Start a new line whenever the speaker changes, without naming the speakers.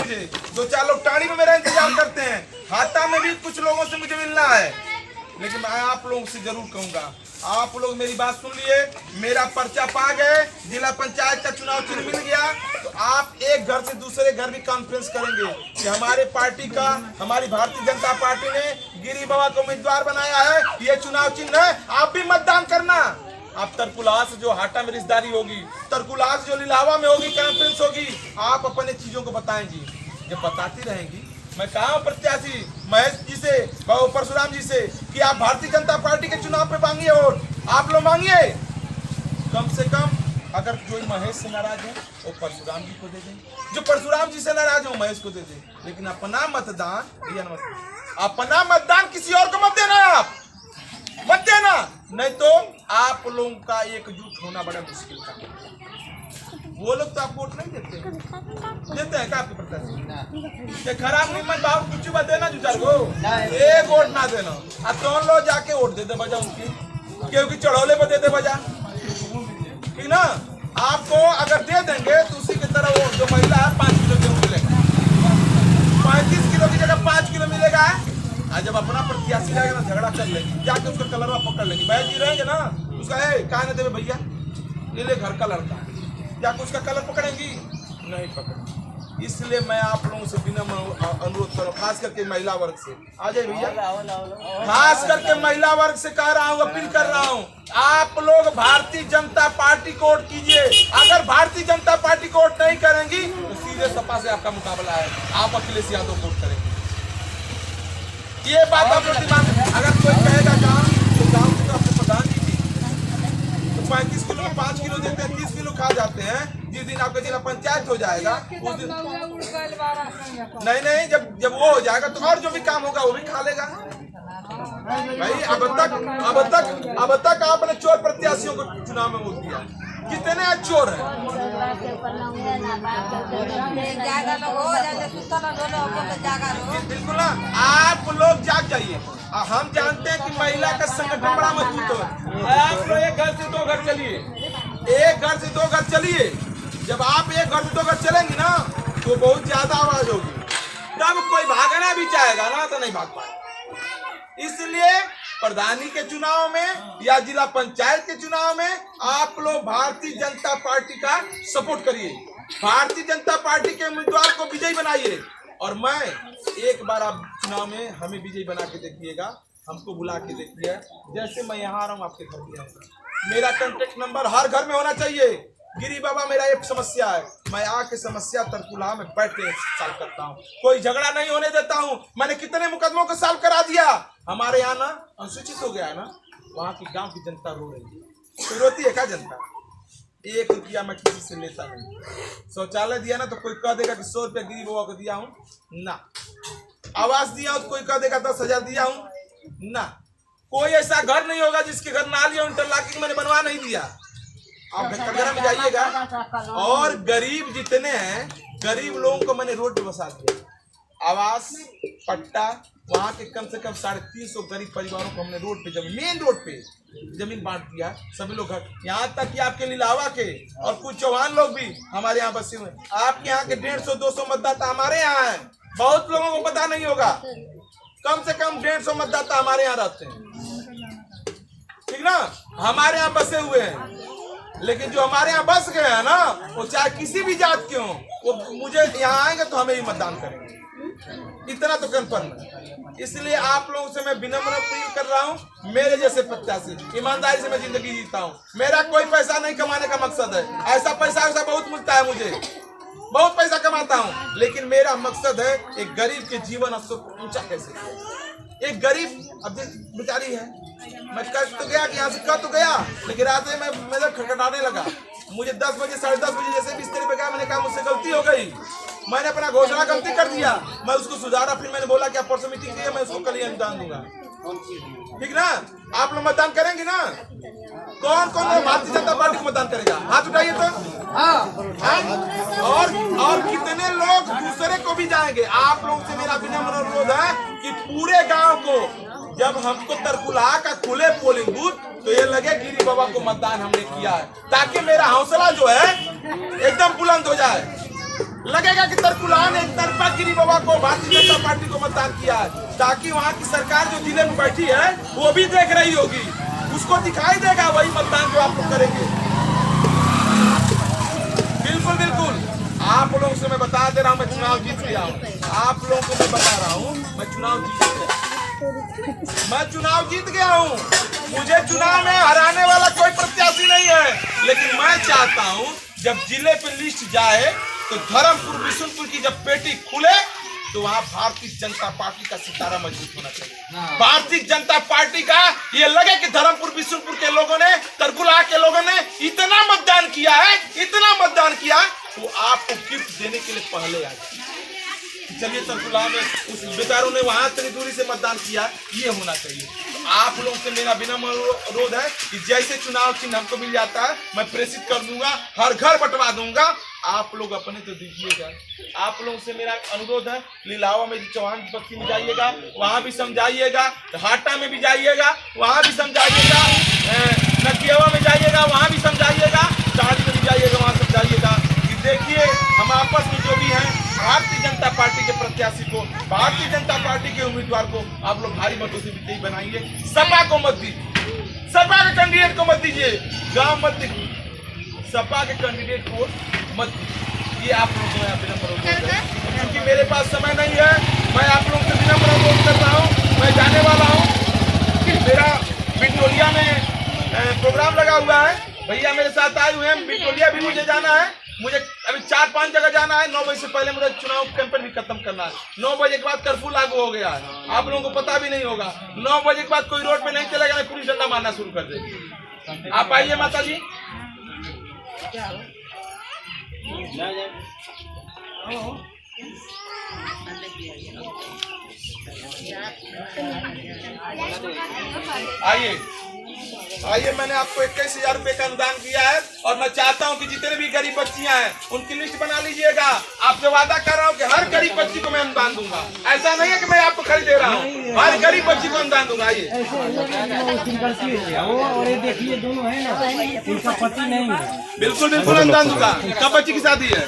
मुझे, 2-4 लोग टाड़ी में मेरा इंतजार करते हैं, हाथा में भी कुछ लोगों से मुझे मिलना है। लेकिन मैं आप लोगों से जरूर कहूंगा, आप लोग मेरी बात सुन लिए, मेरा पर्चा पा गए, जिला पंचायत का चुनाव चिन्ह मिल गया, तो आप एक घर से दूसरे घर भी कॉन्फ्रेंस करेंगे कि हमारे पार्टी का, हमारी भारतीय जनता पार्टी ने गिरी बाबा को उम्मीदवार बनाया है, ये चुनाव चिन्ह है, आप भी मतदान करना। आप तरकुलहा से जो हाटा में रिश्तेदारी होगी, तरकुलहा से जो लिलावा में होगी कॉन्फ्रेंस होगी, आप अपने चीजों को बताएंगी। जब बताती रहेंगी, मैं कहा हूं प्रत्याशी महेश जी से, परशुराम जी से कि आप भारतीय जनता पार्टी के चुनाव पे मांगिए वोट, आप लोग मांगिए। कम से कम अगर जो महेश से नाराज है वो परशुराम जी को दे दें, जो परशुराम जी से नाराज है वो महेश को दे दें, लेकिन अपना मतदान, अपना मतदान किसी और को मत देना, आप मत देना, नहीं तो आप लोगों का एकजुट होना बड़ा मुश्किल का। वो लोग तो आप वोट नहीं देते हैं क्या आपके प्रत्याशी? खराब निमन बाबू कुछ बात देना जुचार को एक वोट ना देना, अब तो लोग जाके वोट दे दे बजा उनकी, क्योंकि चढ़ौले पर दे दे बजा, ठीक ना। आपको अगर दे देंगे तो उसी की तरह वो जो महिला है 5 किलो गेहूँ मिलेगा, 35 किलो की जगह 5 किलो मिलेगा। जब अपना प्रत्याशी रहेगा ना, झगड़ा कर लेगी, जाके उसका कलर पकड़ लेगी, भाई जी रहेंगे ना, उसका कहा ना देवे भैया ये ले घर का लड़का, जाके उसका कलर पकड़ेंगी नहीं पकड़ेंगी। इसलिए मैं आप लोगों से विनम्र अनुरोध करूँ, खास करके महिला वर्ग से, आ जाए भैया, खास करके महिला वर्ग से कह रहा हूँ, अपील कर रहा हूँ, आप लोग भारतीय जनता पार्टी को वोट कीजिए। अगर भारतीय जनता पार्टी को वोट नहीं करेंगी तो सीधे सपा से आपका मुकाबला है, आप अखिलेश यादव को वोट करेंगे। ये बात आप लोग दिमाग में, अगर कोई कहेगा गाँव तो गाँव के तो अपने प्रधान जी थी, तो 35 किलो 5 किलो देते हैं, 30 किलो खा जाते हैं। जिस दिन आपका जिला पंचायत हो जाएगा उस दिन नहीं, जब वो हो जाएगा तो और जो भी काम होगा वो भी खा लेगा भाई। अब तक आपने चोर प्रत्याशियों को चुनाव में वोट दिया, कितने चोर हैं? बिल्कुल ना, आप लोग जाग जाइए। हम जानते हैं कि महिला का संगठन बड़ा मजबूत है। आप लोग एक घर से 2 घर चलिए, एक घर से 2 घर चलिए। जब आप एक घर से 2 घर चलेंगी ना तो बहुत ज्यादा आवाज होगी, तब कोई भागना भी चाहेगा ना तो नहीं भाग पाएगा। इसलिए प्रधानी के चुनाव में या जिला पंचायत के चुनाव में आप लोग भारतीय जनता पार्टी का सपोर्ट करिए, भारतीय जनता पार्टी के उम्मीदवार को विजयी बनाइए। और मैं एक बार आप चुनाव में हमें विजयी बना के देखिएगा, हमको बुला के देखिए, जैसे मैं यहाँ आ रहा हूँ आपके घर भी आऊंगा। मेरा कॉन्टेक्ट नंबर हर घर में होना चाहिए। गिरी बाबा मेरा एक समस्या है, मैं आके समस्या तरकुलहा में बैठ के सॉल्व करता हूँ, कोई झगड़ा नहीं होने देता हूँ। मैंने कितने मुकदमों को सॉल्व करा दिया। हमारे यहाँ ना अनुसूचित हो गया है ना, वहाँ की गांव की जनता रो रही है। तो रोती है क्या जनता? 1 रुपया मैं किसी से लेता नहीं। शौचालय दिया ना तो कोई कह देगा कि 100 रुपया गिरी बाबा को दिया हूँ ना, आवास दिया हूँ तो कोई कह देगा 10,000 दिया हूँ ना। कोई ऐसा घर नहीं होगा जिसके घर नाली और इंटरलॉकिंग मैंने बनवा नहीं दिया। आप घटकरा में जाइएगा, और गरीब जितने हैं, गरीब लोगों को मैंने रोड पे बसा दिया, आवास पट्टा, वहाँ के कम से कम 350 गरीब परिवारों को हमने रोड पे, जमीन मेन रोड पे जमीन बांट दिया। सभी लोग, यहाँ तक कि आपके लिलावा के और कुछ चौहान लोग भी हमारे यहाँ बसे हुए। आपके यहाँ के 150-200 मतदाता हमारे यहाँ है, बहुत लोगों को पता नहीं होगा। कम से कम 150 मतदाता हमारे यहाँ रहते हैं, ठीक ना, हमारे यहाँ बसे हुए हैं। लेकिन जो हमारे यहाँ बस गए हैं ना, वो चाहे किसी भी जात के हों, वो मुझे यहाँ आएंगे तो हमें ही मतदान करेंगे, इतना तो कंफर्म है। इसलिए आप लोगों से मैं विनम्र अपील कर रहा हूँ, मेरे जैसे प्रत्याशी, ईमानदारी से मैं जिंदगी जीता हूँ। मेरा कोई पैसा नहीं कमाने का मकसद है, ऐसा पैसा बहुत मिलता है मुझे, बहुत पैसा कमाता हूँ, लेकिन मेरा मकसद है एक गरीब के जीवन स्तर ऊंचा कैसे। एक गरीब अब बेचारी है, मैं कह तो गया कि यहाँ से कह तो गया, लेकिन रात में मेरा खटखटाने लगा। मुझे 10 बजे 10:30 बजे जैसे बिस्तर पे गया, मैंने कहा मुझसे गलती हो गई, मैंने अपना घोषणा गलती कर दिया, मैं उसको सुधारा। फिर मैंने बोला कि आप परसों मीटिंग की, मैं उसको कल ही अनुदान दूंगा, ठीक ना। आप लोग मतदान करेंगे ना? कौन कौन भारतीय जनता पार्टी को मतदान करेगा? हाथ उठाइए तो। और कितने लोग दूसरे को भी जाएंगे? आप लोगों से मेरा विनम्र अनुरोध है कि पूरे गांव को, जब हमको तरकुलहा का खुले पोलिंग बूथ, तो ये लगे गिरी बाबा को मतदान हमने किया है, ताकि मेरा हौसला जो है एकदम बुलंद हो जाए। लगेगा कि तरकुलहा ने एक तरफा भाजपा को, भारतीय जनता पार्टी को मतदान किया है, ताकि वहाँ की सरकार जो जिले में बैठी है वो भी देख रही होगी, उसको दिखाई देगा वही मतदान जो आप लोग करेंगे। बिल्कुल बिल्कुल, आप लोगों से मैं बता दे रहा हूँ, मैं चुनाव जीत गया हूँ। आप लोगों को मैं बता रहा हूँ, मैं चुनाव जीत गया हूँ। मुझे चुनाव में हराने वाला कोई प्रत्याशी नहीं है, लेकिन मैं चाहता हूँ जब जिले पे लिस्ट जाए तो धर्मपुर बिशुनपुर की जब पेटी खुले तो वहाँ भारतीय जनता पार्टी का सितारा मजबूत होना चाहिए। भारतीय जनता पार्टी का ये लगे कि धर्मपुर बिशुनपुर के लोगों ने, तरकुलहा के लोगों ने इतना मतदान किया है, इतना मतदान किया, तो आपको गिफ्ट देने के लिए पहले आ जाए। चलिए तरकुलहा में उस बेचारों ने वहां इतनी दूरी से मतदान किया, ये होना चाहिए। तो आप लोगों से मेरा विनम्र अनुरोध है कि जैसे चुनाव चिन्ह हमको मिल जाता है मैं प्रेषित कर दूंगा, हर घर बंटवा दूंगा, आप लोग अपने तो दीजिएगा। आप लोगों से मेरा अनुरोध है, लीलावा में चौहान बस्ती में जाइएगा, वहां भी समझाइएगा, हाटा में भी जाइएगा, वहां भी समझाइएगा, नकियावा में जाइएगा, वहां भी समझाइएगा, चाड़ी में भी जाइएगा, वहां समझाइएगा कि देखिए हम आपस में जो भी हैं भारतीय जनता पार्टी के प्रत्याशी को, भारतीय जनता पार्टी के उम्मीदवार को आप लोग भारी मतों से विजयी बनाइए। सपा को मत दीजिए, सपा के कैंडिडेट को मत दीजिए, गांव मत दीजिए, सपा के कैंडिडेट को मत दीजिए। ये आप लोगों को मैं विनम्र अनुरोध है, क्योंकि मेरे पास समय नहीं है। मैं आप लोगों से विनम्र अनुरोध कर रहा हूँ, मैं जाने वाला हूँ, मेरा बिटोलिया में प्रोग्राम लगा हुआ है, भैया मेरे साथ आए हुए हैं, बिटोलिया भी मुझे जाना है, मुझे अभी 4-5 जगह जाना है। 9 बजे से पहले मुझे चुनाव कैंपेन भी खत्म करना है। 9 बजे के बाद कर्फ्यू लागू हो गया है, आप लोगों को पता भी नहीं होगा। 9 बजे के बाद कोई रोड पे नहीं चलेगा, नहीं पुलिस डंडा मारना शुरू कर देगी। आप आइए माता जी, आइए आइए। मैंने आपको 21,000 रुपए का अनुदान किया है और मैं चाहता हूं कि जितने भी गरीब बच्चियां हैं उनकी लिस्ट बना लीजिएगा। आपसे वादा कर रहा हूं कि हर गरीब बच्ची को मैं अनुदान दूंगा। ऐसा नहीं है कि मैं आपको खरीद दे रहा हूं, हर गरीब बच्ची को अनुदान दूंगा। आइए,
और ये देखिए दोनों है ना, इनका पति नहीं है।
बिल्कुल बिल्कुल अनुदान दूंगा। कब बच्ची की शादी है?